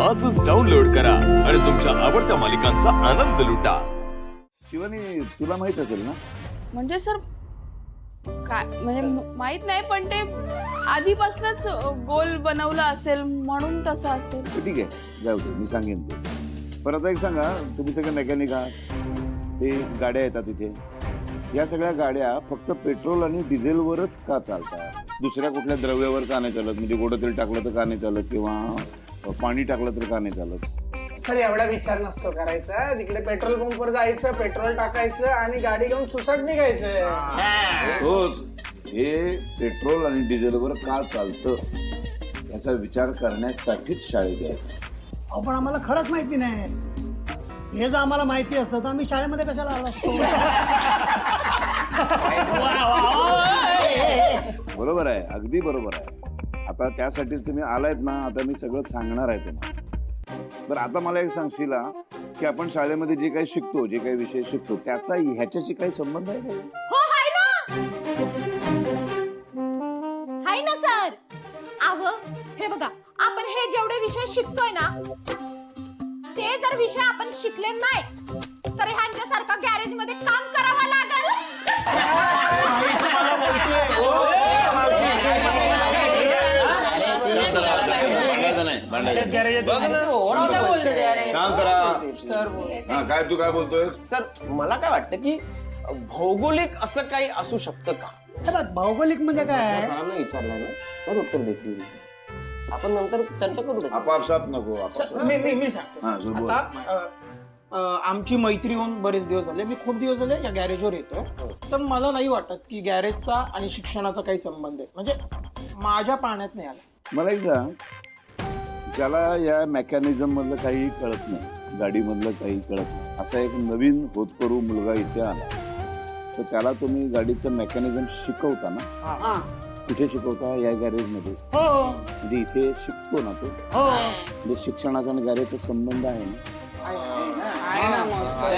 आजच डाउनलोड करा आणि तुमच्या आवडत्या मालिकांचा आनंद लुटा. शिवानी, तुला माहित असेल ना? म्हणजे सर काय म्हणजे माहित नाही, पण ते आधीपासूनच गोल बनवलं असेल म्हणून तसं असेल. ठीक आहे, जाऊ दे, मी सांगेन ते. पण आता एक सांगा, तुम्ही सगळे मेकॅनिक आहात, ते गाड्या येतात इथे, या सगळ्या गाड्या फक्त पेट्रोल आणि डिझेलवरच का चालतात? दुसऱ्या कुठल्या द्रव्यावर का नाही चालत? म्हणजे गोडं तेल टाकलं तर का नाही चालत, किंवा पाणी टाकलं तर का नाही चालत? सर एवढा विचार नसतो करायचा. तिकडे पेट्रोल पंपवर जायचं, पेट्रोल टाकायचं आणि गाडी घेऊन सुसाट निघायचं. तोच, हे पेट्रोल आणि डिझेलवर का चालतं याचा विचार करण्यासाठीच शाळेत यायचं. अहो पण आम्हाला खरंच माहिती नाही. हे जर आम्हाला माहिती असतं तर आम्ही शाळेमध्ये कशाला आलो असतो. बरोबर आहे, अगदी बरोबर आहे. आता त्यासाठीच तुम्ही आलायत ना. आता मी सगळं सांगणार आहे तुम्हाला. बरं, आता मला एक सांगशील की आपण शाळेमध्ये जे काही शिकतो, जे काही विषय शिकतो, त्याचा ह्याच्याशी काही संबंध आहे का? हो हाय ना, हाय ना सर. आव हे बघा, आपण हे जेवढे विषय शिकतोय ना, ते जर विषय आपण शिकले नाही तर ह्यांच्यासारखा गॅरेज मध्ये काम करावं लागेल. काय तू काय बोलतोय? सर मला काय वाटतं की भौगोलिक असं काही असू शकतं का? हे बघ, भौगोलिक म्हणजे काय? सरांना विचारलं ना, सर उत्तर देतील. आपण नंतर चर्चा करू. आपापसात नको. मी सांगतो. हा, जो बोल. आता आमची मैत्री होऊन बरेच दिवस झाले. मी खूप दिवस झाले या गॅरेजवर येतोय. तर मला नाही वाटत की गॅरेजचा आणि शिक्षणाचा काही संबंध आहे. म्हणजे माझ्या पाण्यात नाही आला. मला एक सांग, ज्याला या मेकॅनिझम मधलं काही कळत नाही, गाडीमधलं काही कळत नाही, असा एक नवीन होतकरू मुलगा इथे आला, तर त्याला तुम्ही गाडीचं मेकॅनिझम शिकवता ना? कुठे शिकवता? या गॅरेजमध्ये. म्हणजे इथे शिकतो ना तो. म्हणजे शिक्षणाचा आणि गॅरेजचा संबंध आहे ना? आहे ना मग सर.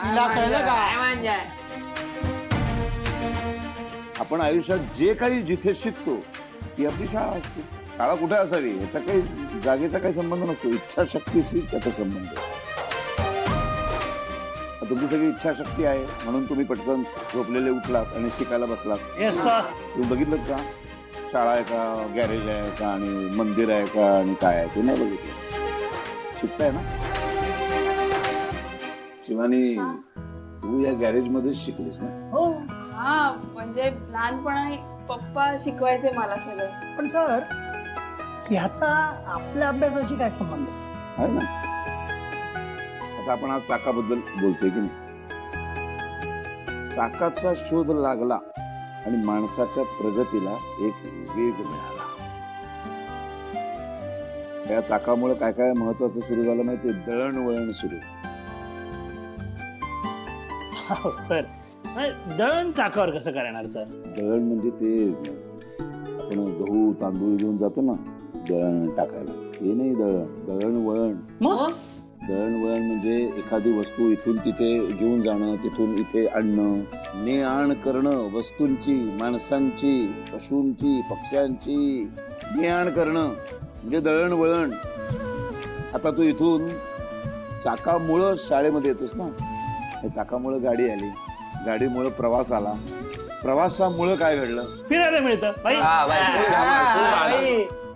तिला कळलं का? आपण आयुष्यात जे काही जिथे शिकतो ती आपली शाळा असते. शाळा कुठे असावी याचा काही जागेचा काही संबंध नसतो. इच्छाशक्तीशी त्याचा संबंध आहे. तुमची सगळी इच्छाशक्ती आहे म्हणून तुम्ही पटकन झोपलेले उठलात आणि शिकायला बसलात. तुम्ही बघितलं का शाळा आहे का, गॅरेज आहे का, आणि मंदिर आहे का, आणि काय आहे ते नाही बघितलं. शिकताय ना? शिवानी, तू या गॅरेज मध्येच शिकलीस ना? हो. हा, म्हणजे लहानपणी पप्पा शिकवायचे मला सगळं. पण सर, ह्याचा आपल्या अभ्यासाशी काय संबंध आहे ना? आता आपण आज चाकाबद्दल बोलतोय की नाही? चाकाचा शोध लागला आणि माणसाच्या प्रगतीला एक वेग मिळाला. त्या चाकामुळे काय काय महत्वाचं सुरू झालं माहितीये? दळणवळण सुरू. सर, दळण चाकावर कसं करणार सर? दळण म्हणजे ते आपण गहू तांदूळ घेऊन जातो ना दळण टाकायला, ते नाही दळण. दळणवळण. दळणवळण म्हणजे एखादी वस्तू इथून तिथे घेऊन जाणं, तिथून इथे आणणं, ने आण करणं, वस्तूंची, माणसांची, पशूंची, पक्ष्यांची ने आण करणं म्हणजे दळणवळण. आता तू इथून चाकामुळं शाळेमध्ये येतोस ना, या चाकामुळं गाडी आली, गाडीमुळं प्रवास आला, प्रवासामुळं काय घडलं? फिरायला मिळतं.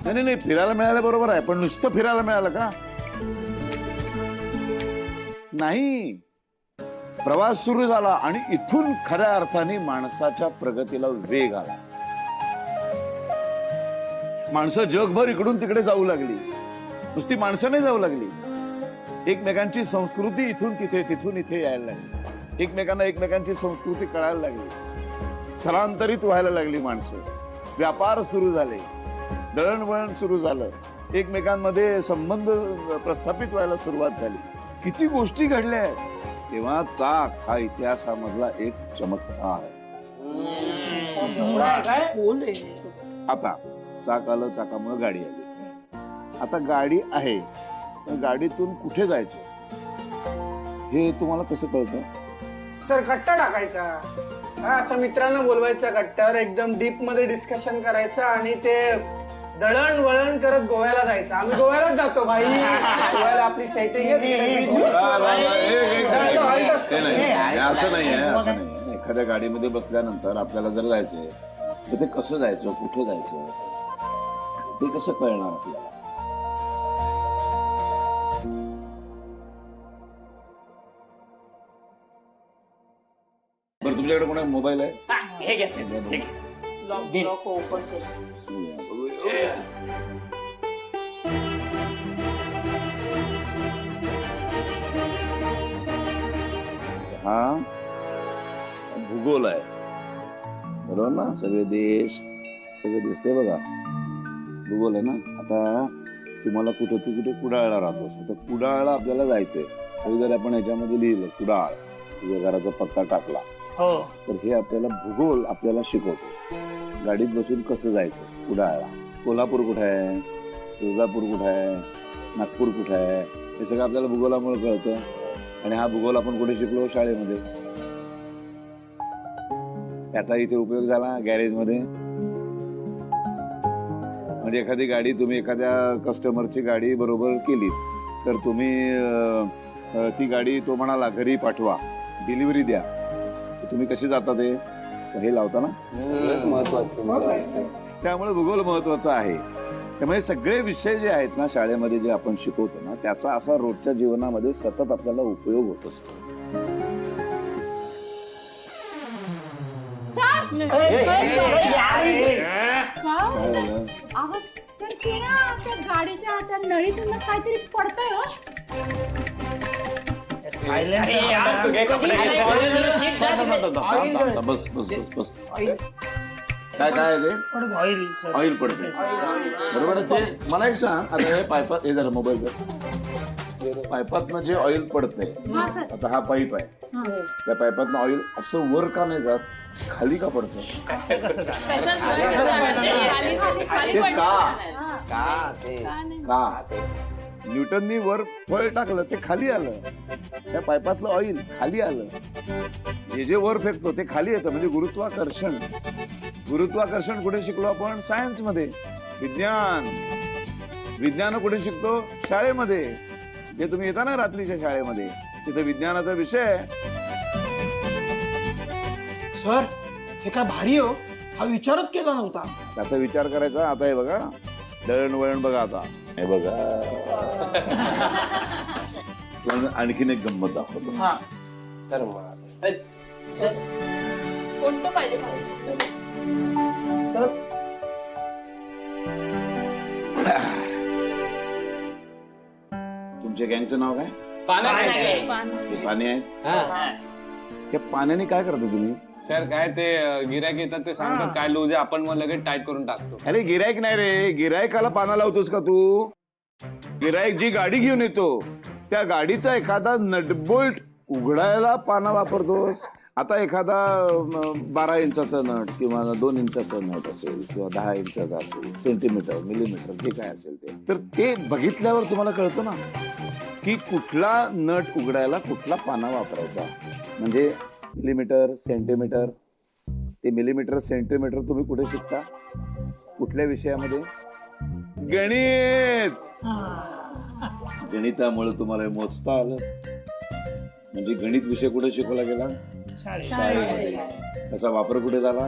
नाही नाही, फिरायला मिळालं बरोबर आहे, पण नुसतं फिरायला मिळालं का? नाही, प्रवास सुरू झाला आणि इथून खऱ्या अर्थाने माणसाच्या प्रगतीला वेग आला. माणसं जगभर इकडून तिकडे जाऊ लागली. नुसती माणसं नाही जाऊ लागली, एकमेकांची संस्कृती इथून तिथे, तिथून इथे यायला लागली. एकमेकांना एकमेकांची संस्कृती कळायला लागली. स्थलांतरित व्हायला लागली माणसं. व्यापार सुरू झाले, दळणवळण सुरू झालं, एकमेकांमध्ये संबंध प्रस्थापित व्हायला सुरुवात झाली. किती गोष्टी घडल्या आहेत. तेव्हा चाक हा इतिहासामधला एक चमत्कार आहे. आता चाक आलं, चाकामुळे गाडी आली. आता गाडी आहे, तर गाडीतून कुठे जायचं हे तुम्हाला कसं कळतं? सर कट्टा टाकायचा, असं मित्रांना बोलवायचं, कट्ट्यावर एकदम डीप मध्ये डिस्कशन करायचं आणि ते दळण वळण करत गोव्याला जायचं. आम्ही गोव्यालाच जातो भाई. गोव्याला आपली सेटिंग आहे. ते नाही, असं नाही आहे, असं नाही आहे. एखाद्या गाडीमध्ये बसल्यानंतर आपल्याला जर जायचंय तर ते कसं जायचं, कुठं जायचं, ते कसं कळणार आपल्याला? बरं, तुमच्याकडे कोणा मोबाईल आहे? हे घ्या सर, हे घ्या. लॉक ओपन कर. हा भूगोल आहे, बरोबर ना? सगळे देश सगळे दिसते बघा, भूगोल आहे ना. आता तुम्हाला तू कुठे कुडाळला राहतोस, आता कुडाळला आपल्याला जायचंय. तरी जर आपण ह्याच्यामध्ये लिहिलं कुडाळ, तुझ्या घराचा पत्ता टाकला, हो तर हे आपल्याला भूगोल आपल्याला शिकवतो. गाडीत बसून कसं जायचं कुडाळला. कोल्हापूर कुठे आहे, तुळजापूर कुठे आहे, नागपूर कुठे आहे, हे सगळं आपल्याला भूगोलामुळे कळतं. आणि हा भूगोल आपण कुठे शिकलो? शाळेमध्ये. त्याचा इथे उपयोग झाला गॅरेजमध्ये. म्हणजे एखादी गाडी तुम्ही एखाद्या कस्टमरची गाडी बरोबर केली तर तुम्ही ती गाडी तो म्हणाला घरी पाठवा, डिलिव्हरी द्या, तर तुम्ही कशी जाता ते हे लावता ना. त्यामुळे भूगोल महत्वाचा आहे. त्यामुळे सगळे विषय जे आहेत ना शाळेमध्ये जे आपण शिकवतो ना, त्याचा असा रोजच्या जीवनामध्ये सतत आपल्याला उपयोग होत असतो. काय झालं? अहो सर ते ना त्या गाडीच्या त्या नळीतून ना काहीतरी पडतंय हो. बस बस बस बस. काय काय आहे ते? Oil sir. ऑइल पडते, बरोबर आहे. ते मला एक सांग, आता हे पाईपात, हे जरा मोबाईल पाईपातनं जे ऑइल पडतंय, हा सर. आता हा पाईप आहे, त्या पाईपातनं ऑइल असं वर का नाही जात, खाली का पडतं? कसं कसं झालं? तसंच खाली ते पडलं का? नाही. का ते का नाही? का? न्यूटननी वर फळ टाकलं, ते खाली आलं. त्या पाईपातलं ऑइल खाली आलं. हे जे वर फेकतो ते खाली येतं, म्हणजे गुरुत्वाकर्षण. गुरुत्वाकर्षण कुठे शिकलो आपण? सायन्स मध्ये. विज्ञान कुठे शिकतो? शाळेमध्ये. जे तुम्ही येता ना रात्रीच्या शाळेमध्ये, तिथे विज्ञानाचा विषय आहे. सर हे काय भारी हो, हा विचारच केला नव्हता. त्याचा विचार करायचा. आता हे बघा, दळणवळण बघा. आता हे बघा, पण आणखीन एक गंमत दाखवतो. हा तर मग कोणतं पाहिजे? सर तुमच्या गँगचं नाव काय? पान. हे पाणी आहेत. त्या पाण्याने काय करता तुम्ही? सर काय ते गिरायक येतात ते सांगतात काय लूज आहे, आपण मग लगेच टाईट करून टाकतो. अरे गिरायक नाही रे, गिरायकाला पाना लावतोस का तू? गिरायक जी गाडी घेऊन येतो त्या गाडीचा एखादा नटबोल्ट उघडायला पाना वापरतोस. आता एखादा 12 इंचाचा नट किंवा 2 इंचाचा नट असेल किंवा 10 इंचाचा असेल, सेंटीमीटर मिलीमीटर जे काय असेल ते, तर ते बघितल्यावर तुम्हाला कळतं ना की कुठला नट उघडायला कुठला पाना वापरायचा. म्हणजे मिलीमीटर, सेंटीमीटर. ते मिलीमीटर सेंटीमीटर तुम्ही कुठे शिकता? कुठल्या विषयामध्ये? गणित. गणितामुळे तुम्हाला मोजता आलं. म्हणजे गणित विषय कुठे शिकवला गेला? शाळेमध्ये. त्याचा वापर कुठे झाला?